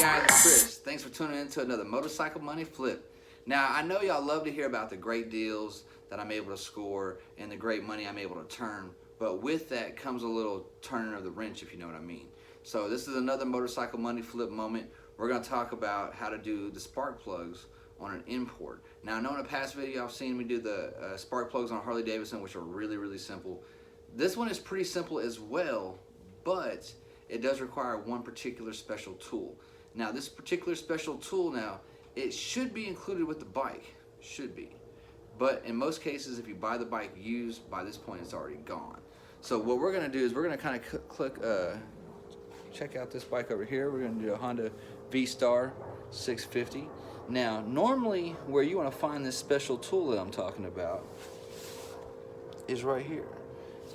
guys, it's Chris. Thanks for tuning in to another Motorcycle Money Flip. Now, I know y'all love to hear about the great deals that I'm able to score and the great money I'm able to turn, but with that comes a little turning of the wrench, if you know what I mean. So this is another Motorcycle Money Flip moment. We're going to talk about how to do the spark plugs on an import. Now, I know in a past video I've seen me do the spark plugs on Harley Davidson, which are really, really simple. This one is pretty simple as well, but it does require one particular special tool. Now, this particular special tool now, it should be included with the bike, should be. But in most cases, if you buy the bike used, by this point it's already gone. So what we're gonna do is we're gonna kind of check out this bike over here. We're gonna do a Honda Vstar 650. Now, normally where you wanna find this special tool that I'm talking about is right here.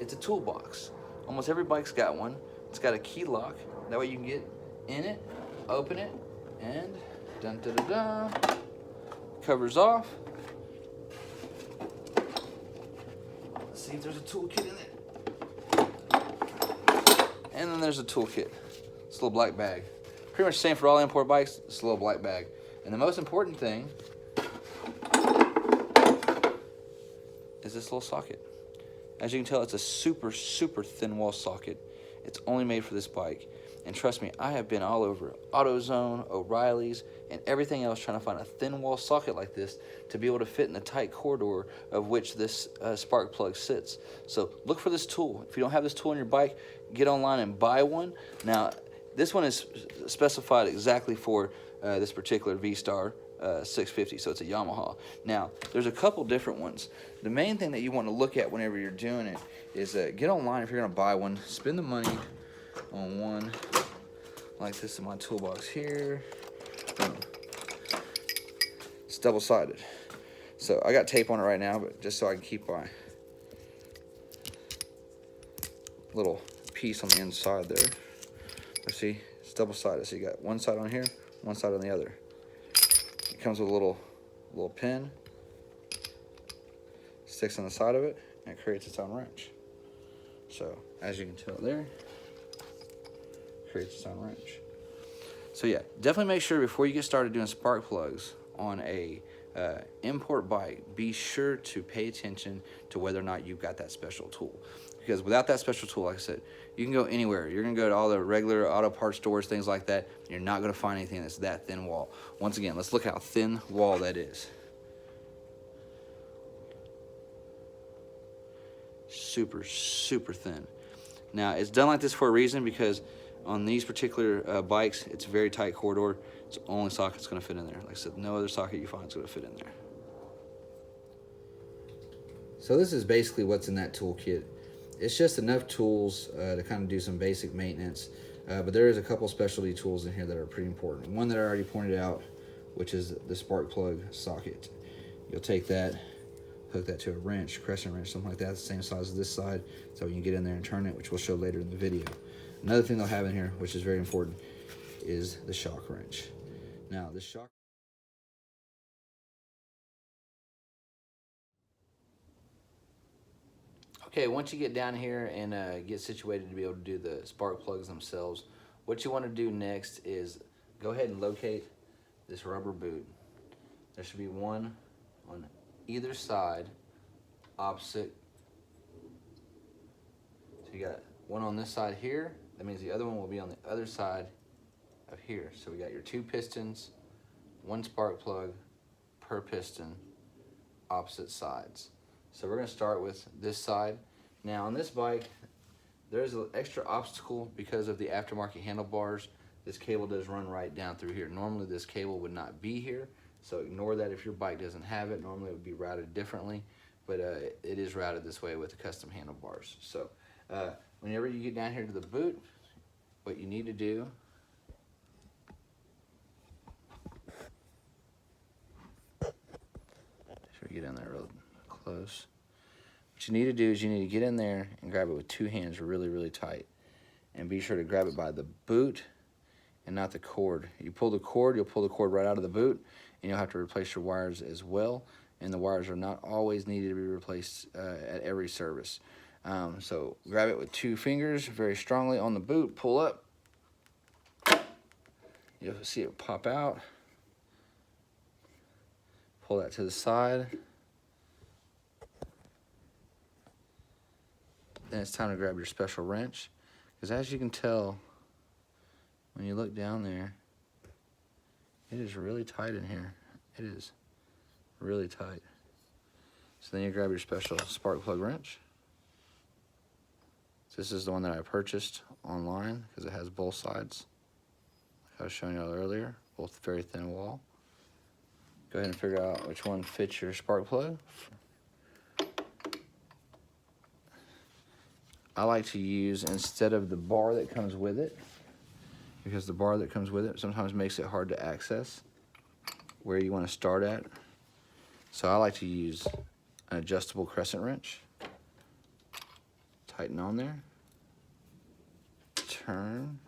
It's a toolbox. Almost every bike's got one. It's got a key lock. That way you can get in it, open it, and dun da da da. Covers off. Let's see if there's a toolkit in it. And then there's a toolkit. It's a little black bag. Pretty much the same for all import bikes. It's a little black bag. And the most important thing is this little socket. As you can tell, it's a super, super thin wall socket. It's only made for this bike. And trust me, I have been all over AutoZone, O'Reilly's, and everything else trying to find a thin wall socket like this to be able to fit in the tight corridor of which this spark plug sits. So look for this tool. If you don't have this tool on your bike, get online and buy one. Now, this one is specified exactly for this particular Vstar 650, so it's a Yamaha. Now, there's a couple different ones. The main thing that you want to look at whenever you're doing it is get online if you're going to buy one. Spend the money on one like this in my toolbox here. Boom. It's double-sided. So I got tape on it right now, but just so I can keep my little piece on the inside there. You see, it's double-sided. So you got one side on here, one side on the other. It comes with a little pin, sticks on the side of it, and it creates its own wrench. So as you can tell there, creates its own wrench. So yeah, definitely make sure before you get started doing spark plugs on a import bike, be sure to pay attention to whether or not you've got that special tool. Because without that special tool, like I said, you can go anywhere. You're gonna go to all the regular auto parts stores, things like that. You're not gonna find anything that's that thin wall. Once again, let's look how thin wall that is. Super, super thin. Now, it's done like this for a reason because on these particular bikes, it's a very tight corridor. It's the only socket that's gonna fit in there. Like I said, no other socket you find is gonna fit in there. So this is basically what's in that toolkit. It's just enough tools to kind of do some basic maintenance, but there is a couple specialty tools in here that are pretty important. One that I already pointed out, which is the spark plug socket. You'll take that, hook that to a wrench, crescent wrench, something like that, the same size as this side, so you can get in there and turn it, which we'll show later in the video. Another thing they'll have in here, which is very important, is the shock wrench. Now, this shock Okay, once you get down here and get situated to be able to do the spark plugs themselves, what you want to do next is go ahead and locate this rubber boot. There should be one on either side, opposite. So you got one on this side here. That means the other one will be on the other side of here. So we got your two pistons, one spark plug per piston, opposite sides. So we're going to start with this side. Now on this bike, there's an extra obstacle because of the aftermarket handlebars. This cable does run right down through here. Normally this cable would not be here, so ignore that if your bike doesn't have it. Normally it would be routed differently, but it is routed this way with the custom handlebars. So whenever you get down here to the boot, what you need to do get in there real close. What you need to do is you need to get in there and grab it with two hands really, really tight. And be sure to grab it by the boot and not the cord. You pull the cord, you'll pull the cord right out of the boot, and you'll have to replace your wires as well. And the wires are not always needed to be replaced at every service. So grab it with two fingers very strongly on the boot, pull up, You'll see it pop out. Pull that to the side. Then it's time to grab your special wrench, because as you can tell, when you look down there, it is really tight in here. It is really tight. So then you grab your special spark plug wrench. This is the one that I purchased online because it has both sides. Like I was showing you earlier, both very thin wall. Go ahead and figure out which one fits your spark plug. I like to use, instead of the bar that comes with it, because the bar that comes with it sometimes makes it hard to access where you want to start at. So I like to use an adjustable crescent wrench. Tighten on there. Turn.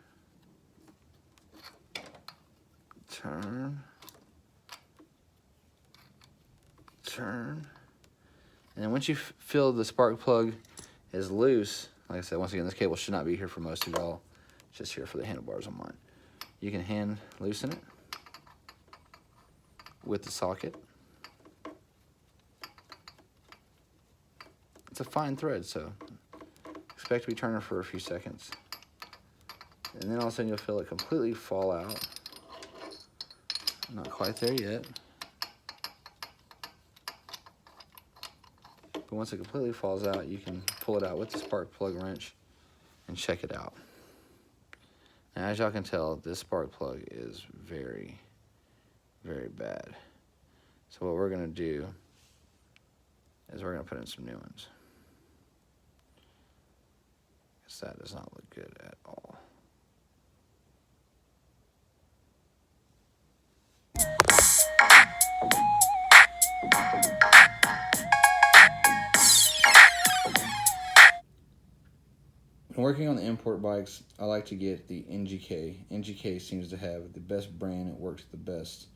Turn. Turn. And then once you feel the spark plug is loose, like I said, once again, this cable should not be here for most of y'all. It's just here for the handlebars on mine. You can hand loosen it with the socket. It's a fine thread, so expect to be turning for a few seconds. And then all of a sudden you'll feel it completely fall out. Not quite there yet. But once it completely falls out, you can pull it out with the spark plug wrench and check it out. Now, as y'all can tell, this spark plug is very, very bad. So what we're gonna do is we're gonna put in some new ones. Because that does not look good at all. When working on the import bikes, I like to get the NGK. NGK seems to have the best brand. It works the best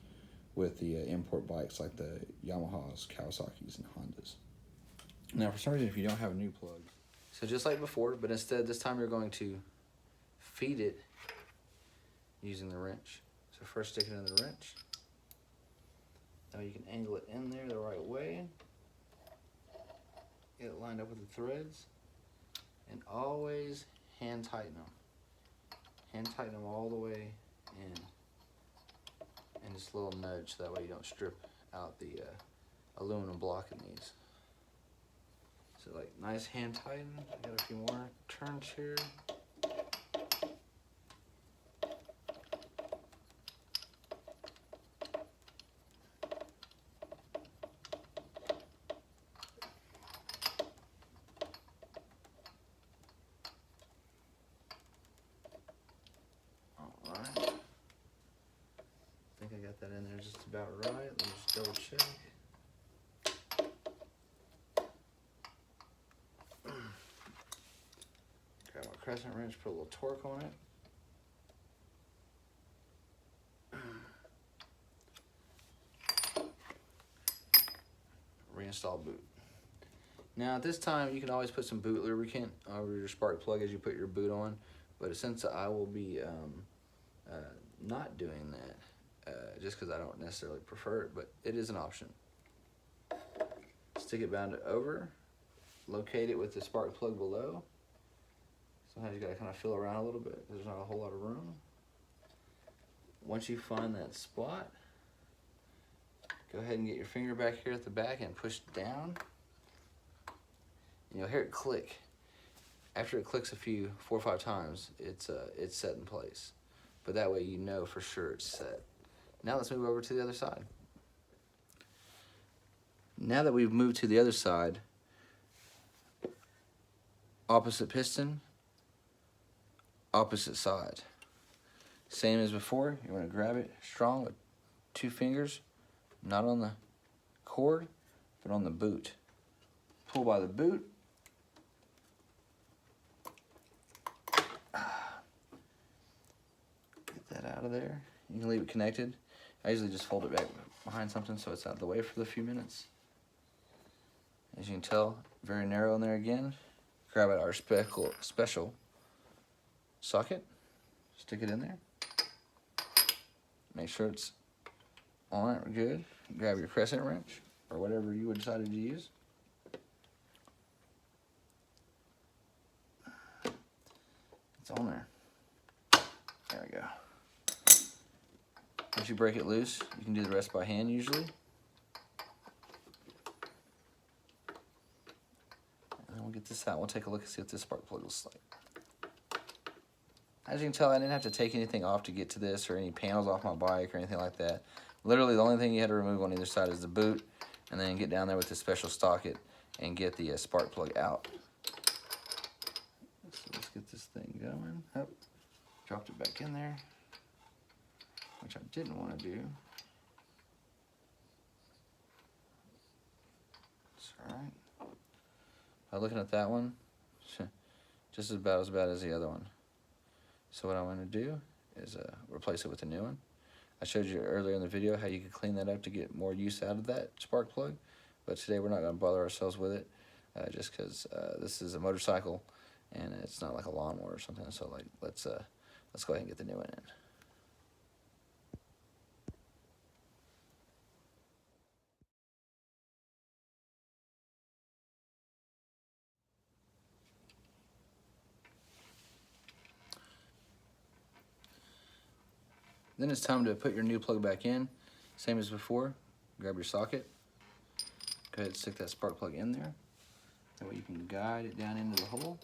with the import bikes like the Yamahas, Kawasaki's, and 100’s. Now, for some reason, if you don't have a new plug, so just like before, but instead this time you're going to feed it using the wrench. So first stick it in the wrench. Now you can angle it in there the right way. Get it lined up with the threads. And always hand tighten them. Hand tighten them all the way in. And just a little nudge, so that way you don't strip out the aluminum block in these. So like nice hand tighten. I got a few more turns here. That in there just about right. Let me just double check. Grab my crescent wrench, put a little torque on it. Reinstall boot. Now at this time you can always put some boot lubricant over your spark plug as you put your boot on, but since I will be not doing that, just because I don't necessarily prefer it, but it is an option. Stick it bound over, locate it with the spark plug below. Sometimes you gotta kind of feel around a little bit because there's not a whole lot of room. Once you find that spot, go ahead and get your finger back here at the back and push down. And you'll hear it click. After it clicks 4 or 5 times, it's set in place. But that way you know for sure it's set. Now let's move over to the other side. Now that we've moved to the other side, opposite piston, opposite side. Same as before, you want to grab it strong with 2 fingers, not on the cord, but on the boot. Pull by the boot. Get that out of there. You can leave it connected. I usually just fold it back behind something so it's out of the way for the few minutes. As you can tell, very narrow in there again. Grab out our special socket, stick it in there. Make sure it's on it good. Grab your crescent wrench or whatever you decided to use. It's on there. There we go. Once you break it loose, you can do the rest by hand usually. And then we'll get this out. We'll take a look and see what this spark plug looks like. As you can tell, I didn't have to take anything off to get to this or any panels off my bike or anything like that. Literally, the only thing you had to remove on either side is the boot, and then get down there with the special socket and get the spark plug out. So let's get this thing going. Oh, dropped it back in there, which I didn't want to do. It's all right. By looking at that one, just about as bad as the other one. So what I want to do is replace it with a new one. I showed you earlier in the video how you could clean that up to get more use out of that spark plug, but today we're not going to bother ourselves with it, just because this is a motorcycle and it's not like a lawnmower or something. So like let's go ahead and get the new one in. Then it's time to put your new plug back in. Same as before, grab your socket. Go ahead and stick that spark plug in there. That way you can guide it down into the hole.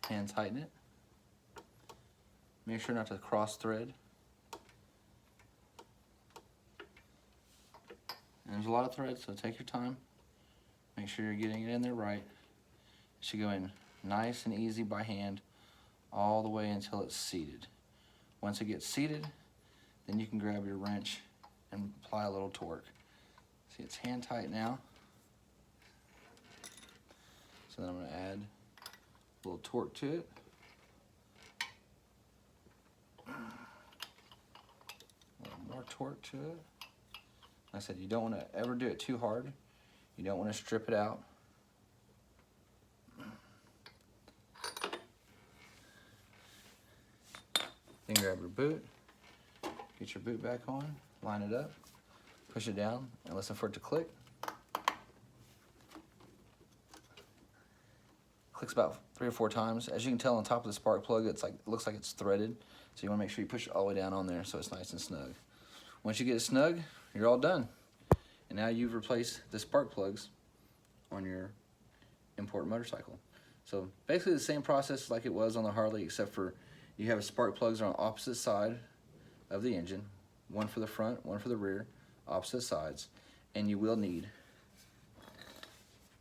Hand tighten it. Make sure not to cross thread. And there's a lot of threads, so take your time. Make sure you're getting it in there right. It should go in nice and easy by hand all the way until it's seated. Once it gets seated, then you can grab your wrench and apply a little torque. See, it's hand tight now. So then I'm going to add a little torque to it. A little more torque to it. Like I said, you don't want to ever do it too hard. You don't want to strip it out. Then grab your boot, get your boot back on, line it up, push it down, and listen for it to click. Clicks about 3 or 4 times. As you can tell on top of the spark plug, it looks like it's threaded. So you want to make sure you push it all the way down on there so it's nice and snug. Once you get it snug, you're all done. And now you've replaced the spark plugs on your import motorcycle. So basically the same process like it was on the Harley, except for you have spark plugs on opposite side of the engine, one for the front, one for the rear, opposite sides, and you will need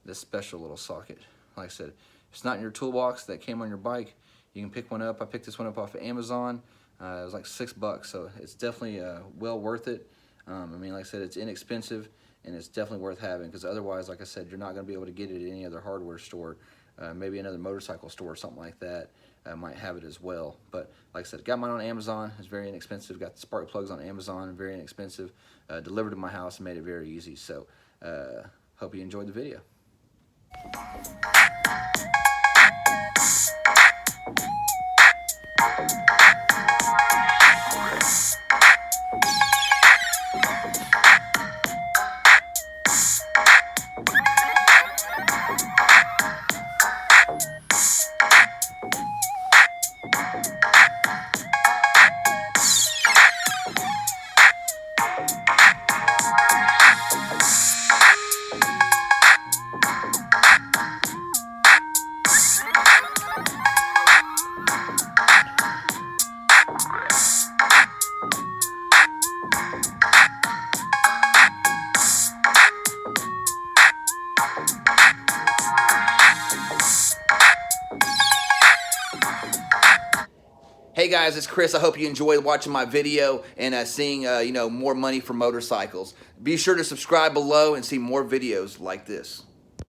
this special little socket. Like I said, if it's not in your toolbox that came on your bike, you can pick one up. I picked this one up off of Amazon. It was like $6, so it's definitely well worth it. I mean, like I said, it's inexpensive, and it's definitely worth having, because otherwise, like I said, you're not going to be able to get it at any other hardware store. Maybe another motorcycle store or something like that might have it as well. But like I said, got mine on Amazon. It's very inexpensive. Got the spark plugs on Amazon, very inexpensive. Delivered to my house and made it very easy. So hope you enjoyed the video. Hey guys, it's Chris. I hope you enjoyed watching my video and seeing more money for motorcycles. Be sure to subscribe below and see more videos like this.